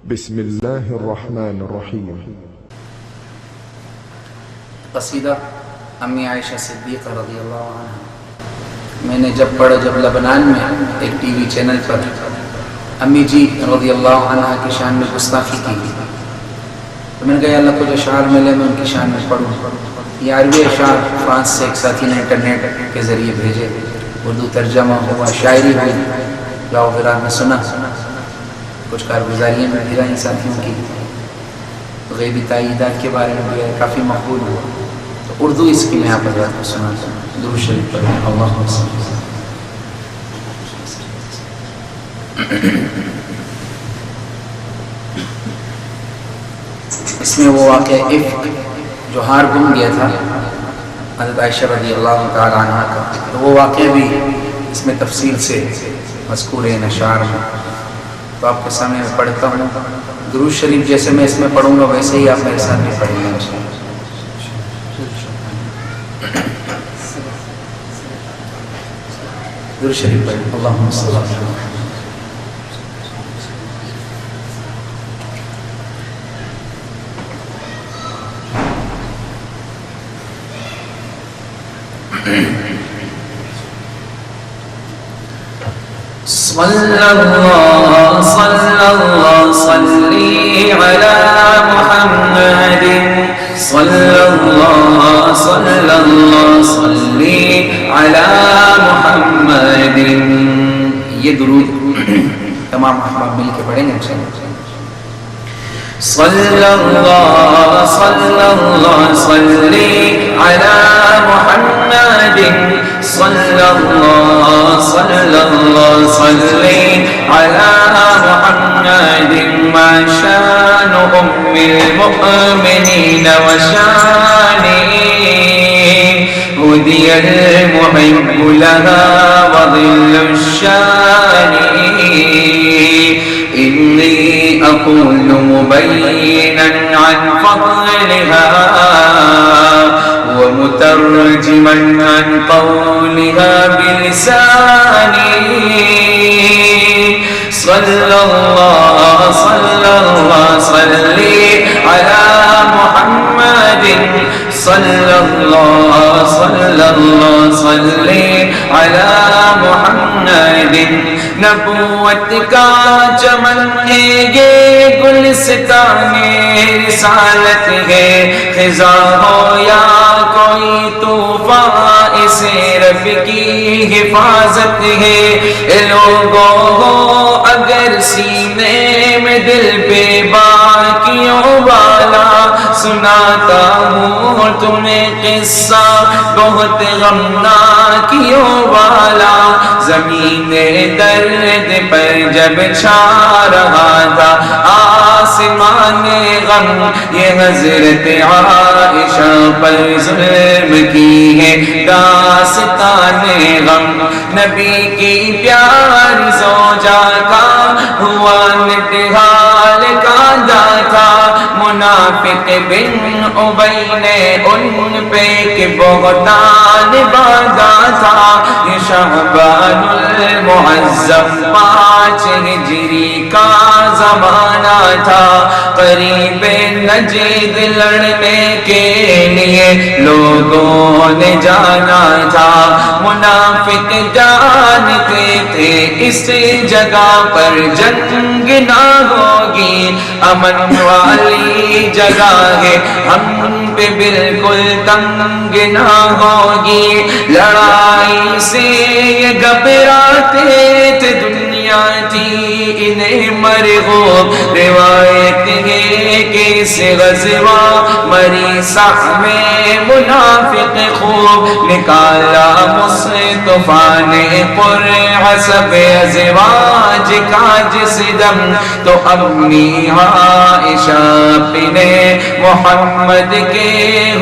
بسم الله الرحمن الرحيم. قصیدہ امی عائشہ صدیقہ رضی اللہ عنہ میں نے جب لبنان میں ایک ٹی وی چینل پر امی جی رضی اللہ عنہ کی شان میں گستاخی کی تو میں نے کہا اللہ کو جو اشعار ملے میں ان کی شان میں پڑھوں. یہ عربی اشعار فرانس سے ایک ساتھی نے انٹرنیٹ کے ذریعے بھیجے، اردو ترجمہ ہوا، شاعری ہوئی، لاؤ برا میں سنا، کچھ کارگزاریاں میں بھی رہیں ساتھیوں کی، غیبی تائیدات کے بارے میں بھی کافی مقبول ہوا. تو اردو اس کی میں آپ حضرات کو سناتا ہوں. درود شریف پڑھیں. اللہم صلی اللہ. اس میں وہ واقعہ عفق جو ہار گم گیا تھا حضرت عائشہ رضی اللہ تعالی عنہ کا، تو وہ واقعہ بھی اس میں تفصیل سے مذکور ہے اشعار میں. تو آپ کے سامنے میں پڑھتا ہوں. درود شریف جیسے میں اس میں پڑھوں گا ویسے ہی آپ میرے ساتھ بھی پڑھیں گے. درود شریف پڑھیں. اللہم صلی اللہ علیہ وسلم. صلی اللہ صلی علی محمد صلی اللہ صلی علی محمد. یہ درود تمام احباب مل کے پڑھیں گے انشاءاللہ. صلی اللہ صلی علی محمد صلی اللہ صلی علی محمد. ما شان ام المؤمنین وشانی هدی المحب لها وظل الشان. إني أقول مبينا عن فضلها ومترجما عن قولها بلساني. صلى الله صلي على محمد صلى الله صلي على محمد. نبوت کا چمن ہے یہ گلستان رسالت ہے، خزاں ہو یا کوئی طوفان اسے رب کی حفاظت ہے. لوگوں ہو اگر سینے میں دل پہ باقیوں والا سناتا ہوں تمہیں قصہ بہت غمناکیوں والا. زمین درد پر جب چھا رہا تھا آسمان غم، یہ حضرت عائشہ پر ظلم کی ہے داستان غم. نبی کی پیاری زوجہ کا ہوا نٹھال کاندھا تھا، منافق بن ابی نے ان پہ کہ بہتان باندھا تھا. یہ شعبان المعظم 5 ہجری کا زمانہ تھا. قریب نجد لڑنے کے لیے لوگوں نے جانا تھا. منافق جانتے تھے اس جگہ پر جنگ نہ ہوگی، امن والی جگہ ہے، ہم پہ بالکل تنگ نہ ہوگی. لڑائی سے یہ گھبراتے تھے، دنیا تھی انہیں مرغوب. روایت ہے کہ اس غزوہ مریسہ میں منافق خوب نکالا مصطفیٰ نے پر حسب ازواج کا جس دم. تو امی عائشہ اپنے محمد کے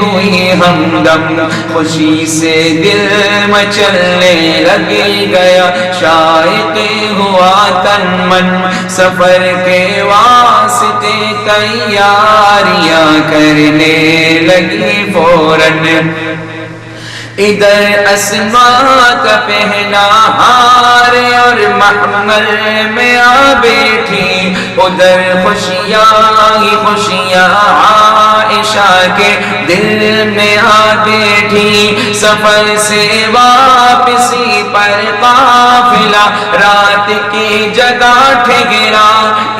ہوئی ہمدم، خوشی سے دل مچلنے لگ گیا، شائق ہوا تن من، سفر کے واسطے تیاریاں کرنے لگی فوراً. ادھر اسما کا پہنا ہار اور محمل میں آ بیٹھی، ادھر خوشیاں ہی خوشیاں عائشہ کے دل میں آ بیٹھی۔ سفر سے واپسی پر قافلہ رات کی جگہ ٹھہرا،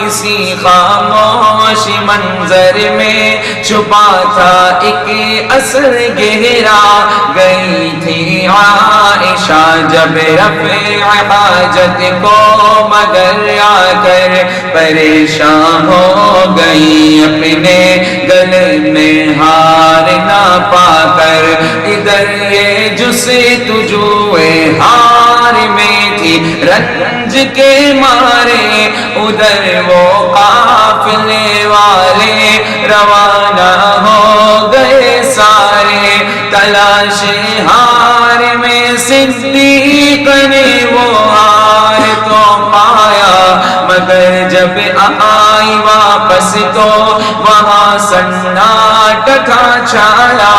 اسی خاموش منظر میں چھپا تھا ایک اثر گہرا۔ گئی تھی عائشہ جب رفع حاجت کو، مگر آ کر پریشان ہو گئی اپنے گلے میں ہار نہ پا کر۔ ادھر یہ جستجوئے ہار میں تھی رنج کے مارے، ادھر وہ قافلے والے روانہ ہو گئے سارے۔ تلاش ہار میں صدیق نے وہ ہار تو پایا، مگر جب آئی واپس تو وہاں سناٹا چھایا۔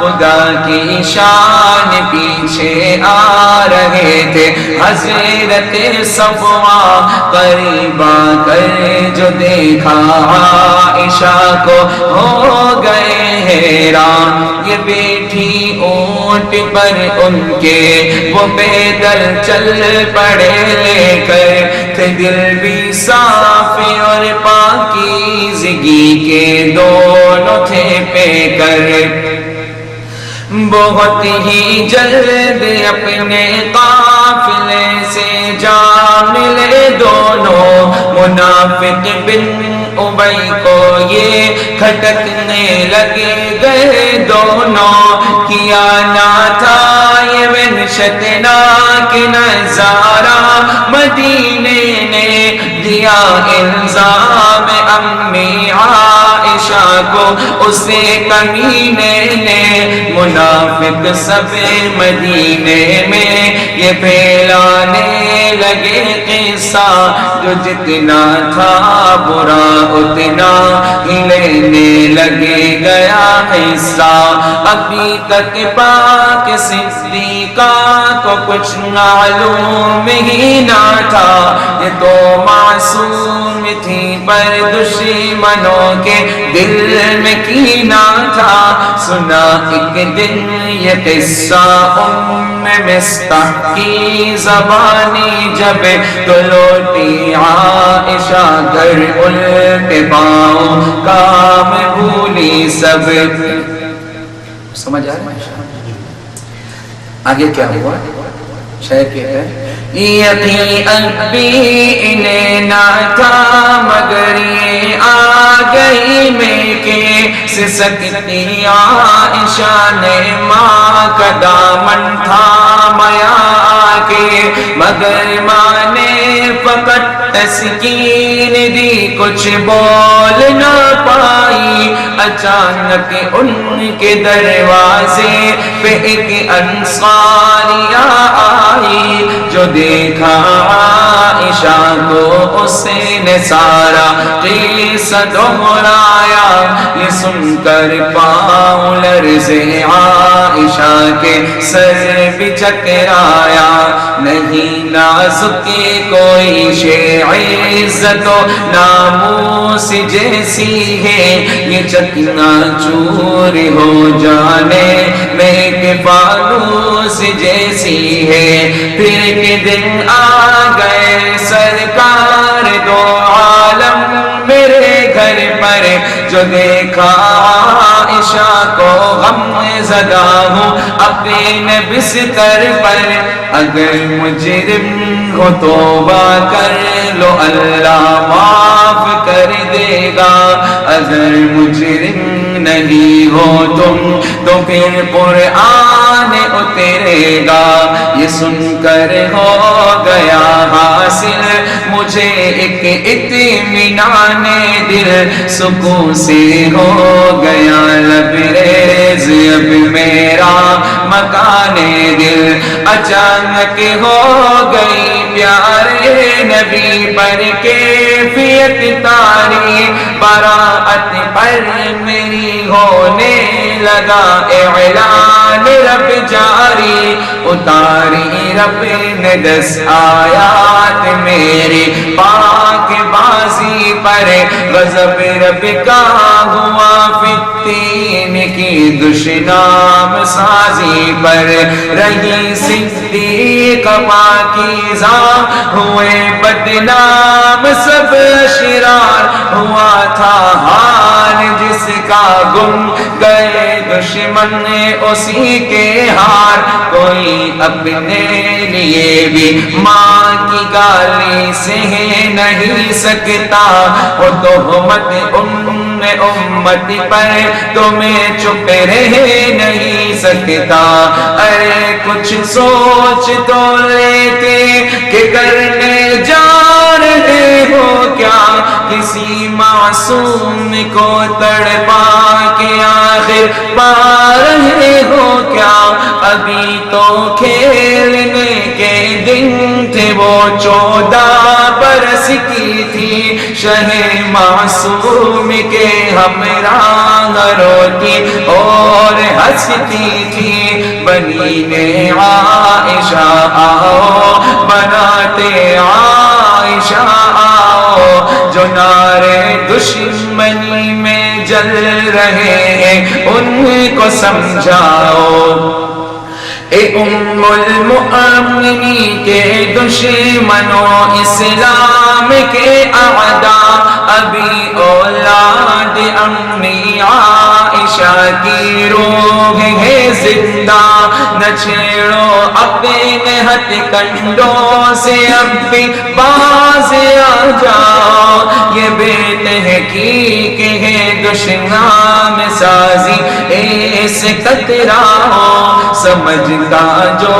خدا کی شان پیچھے آ رہے تھے حضرت صفوان، قریب آ کر جو دیکھا عائشہ کو ہو گئے حیران۔ یہ بیٹھی اونٹ پر ان کے، وہ پیدل چل پڑے لے کر، تھے دل بھی صاف اور پاکیزگی کے دونوں تھے پے کر۔ بہت ہی جلد اپنے قافلے سے جا ملے دونوں، منافق بن ابی کو یہ کھٹکنے لگے گئے دونوں۔ کیا نہ تھا یہ وحشتناک نظارہ، مدینے نے دیا الزام امی عائشہ کو اسے کمینے نے۔ منافق سب مدینے میں یہ پھیلانے لگے قصہ، جو جتنا تھا برا اتنا ہی لینے لگے گیا حصہ۔ ابھی تک پاک صدیقہ کو کچھ معلوم ہی نہ تھا، یہ تو معصوم تھی پر دشمنوں کے دل میں کینہ تھا۔ سنا ایک دن یہ قصہ مستح کی زبانی جب، تو لوٹی عائشہ گھر الٹے پاؤں کام بھولی سب۔ سمجھ آ رہا ہے آگے کیا ہوا؟ شاید کہتا ہے یقین بھی انہیں نہ تھا، مگر یہ آ گئی میں کے سسکتی عائشہ نے ماں کا دامن تھامیا کے، مگر ماں نے فقط تسکین دی، کچھ بول نہ پائی۔ اچانک ان کے دروازے پہ ایک انصاریہ آئی، جو دیکھا عائشہ کو اس نے سارا قصہ دہرایا۔ یہ سن کر پاؤں لرزے عائشہ کے سر بھی چکرایا۔ نہیں نازک کوئی شے عزت و ناموس جیسی ہے، یہ چکنا چور ہو جانے میں کہ فانوس جیسی ہے۔ پھر کے دن آ گئے سرکار دو عالم میرے گھر پر، جو دیکھا عائشہ کو غم زدہ ہوں اپنے بستر پر۔ اگر مجرم ہو توبہ کر لو اللہ معاف کر دے گا، اگر مجرم نہیں ہو تم تو پھر قرآن اترے گا۔ یہ سن کر ہو گیا حاصل مجھے ایک اطمینان دل، سکون سے ہو گیا لبریز اب میرا مکان دل۔ اچانک ہو گئی پیارے نبی پر کیفیت طاری، براءت پر میری ہونے لگا اعلان رب جاری، اتاری رب نے 10 آیات میری پاک بازی پر، غضب رب کا ہوا فتین کی دشنام سازی پر، رہی صدیق پاکیزہ ہوئے بدنام سب اشرار، ہوا تھا حال جس کا گم گئے دشمن اسی کے ہار، کوئی اپنے لیے بھی ماں کی گالی سہ نہیں سکتا، وہ تہمت امت پر تمہیں چپ رہ نہیں سکتا، ارے کچھ سوچ تو لیتے کہ کرنے جا رہے ہو کیا، کسی معصوم کو تڑپا کے آخر پا رہے ہو کیا، ابھی تو کھیلنے کے دن تھے، وہ 14 برس کی تھی، شہ معصوم کے ہمراہ روتی اور ہنستی تھی، بنی عائشہ آؤ بناتے عائشہ آؤ، جو نعرے دشمنی میں جل رہے ہیں ان کو سمجھاؤ، اے ام المؤمنین کے دشمنوں، اسلام کے اعداء، ابھی اولاد امی عائشہ کی روح ہے زندہ، نہ چھیڑو اپنے ہتھ کنڈوں سے، اب بھی باز آ جاؤ، یہ بے تحقیق ہے دشنام سازی، ایس کتراؤ، سمجھتا جو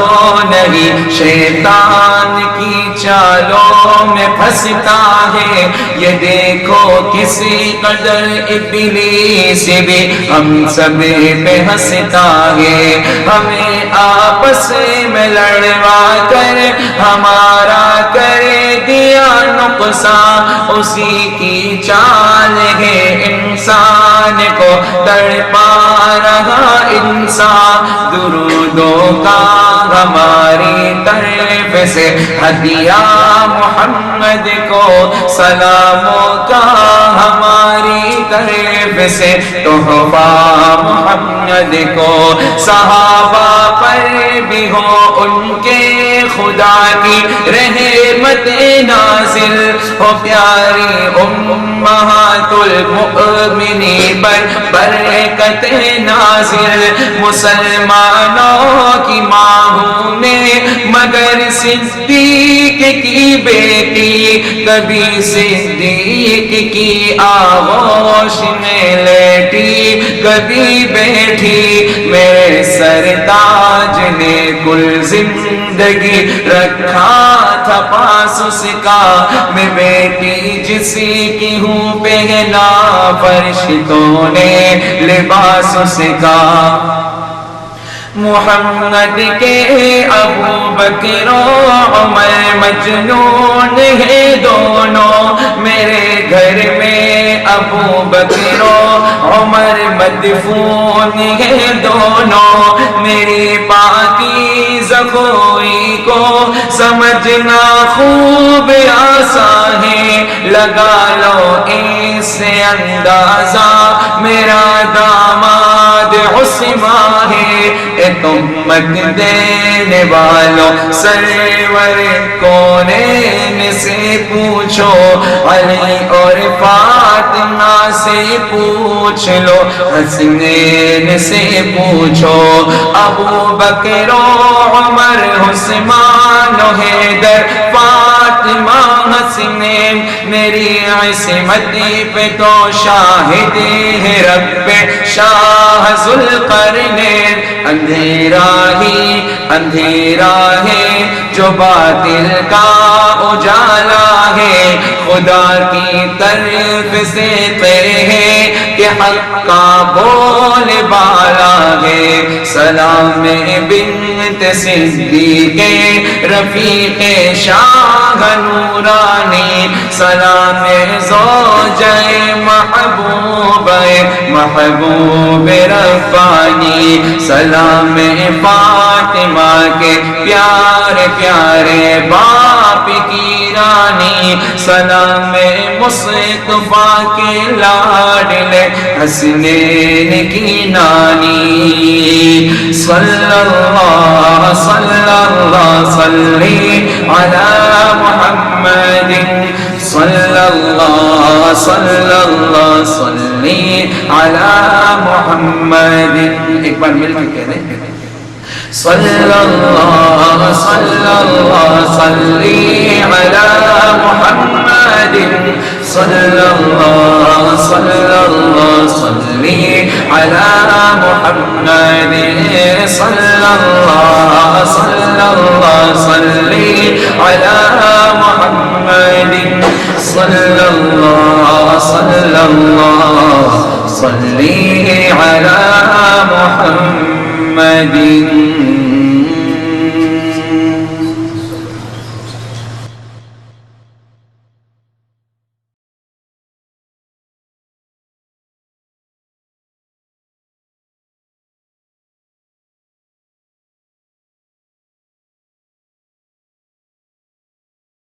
نہیں شیطان کی چالوں میں پھنستا ہے، یہ دیکھو کسی قدر ابلیس بھی ہم سب پہ ہنستا ہے، ہمیں آپس میں لڑوا کر ہمارا کر دیا نقصان، اسی کی چال ہے انسان کو تڑپا رہا انسان، درودوں کا ہماری طرف سے ہدیہ محمد کو، سلاموں کا ہماری طرف سے تحفہ محمد کو، صحابہ پر بھی ہو ان کے خدا کی رحمت نازل، ہو پیاری امہات المؤمنین پر برکت نازل، مسلمانوں کی ماں ہوں میں مگر صدیق کی بیٹی، کبھی صدیق کی آغوش میں لیٹی، کبھی بیٹھی، میرے سرتاج نے کل زندگی رکھا تھا پاس اس کا، میں بیٹی جسی کی ہوں پہنا فرشتوں نے لباس اس کا، محمد کے ابو بکر و عمر مجنون ہے دونوں، میرے گھر میں ابو بکر و عمر مدفون ہے دونوں، میری پاکیزہ خوئی کو سمجھنا خوب آسان ہے، لگا لو اس سے اندازہ میرا داماد عثمان ہے، تہمت دینے والوں سرور کونین سے پوچھو، علی اور فاطمہ سے پوچھ لو، حسنین سے پوچھو، ابو بکر و عمر عثمان و حیدر فاطمہ حسنین، میری عصمت پہ تو شاہد ہے رب شاہ ذوالقرنین، اندھیرا ہی اندھیرا ہے جو باطل کا اجالا ہے، خدا کی طرف سے ہے کہ حق کا بول بالا ہے، سلام بنت صدیق رفیق شاہ نورانی، سلام زوجہ محبوب محبوب ربانی سلام فاطمہ کے پیارے پیارے باپ کی رانی سلام مصطفیٰ کے لاڈلے حسنین کی نانی صلی اللہ صلی علی محمد صلی اللہ صلی علی محمد ایک بار مل کے کہہ دیں صلی اللہ صلی علی محمد صلی اللہ صلی علی محمد صلی اللہ صلی علی محمد صلی اللہ صلی علی محمد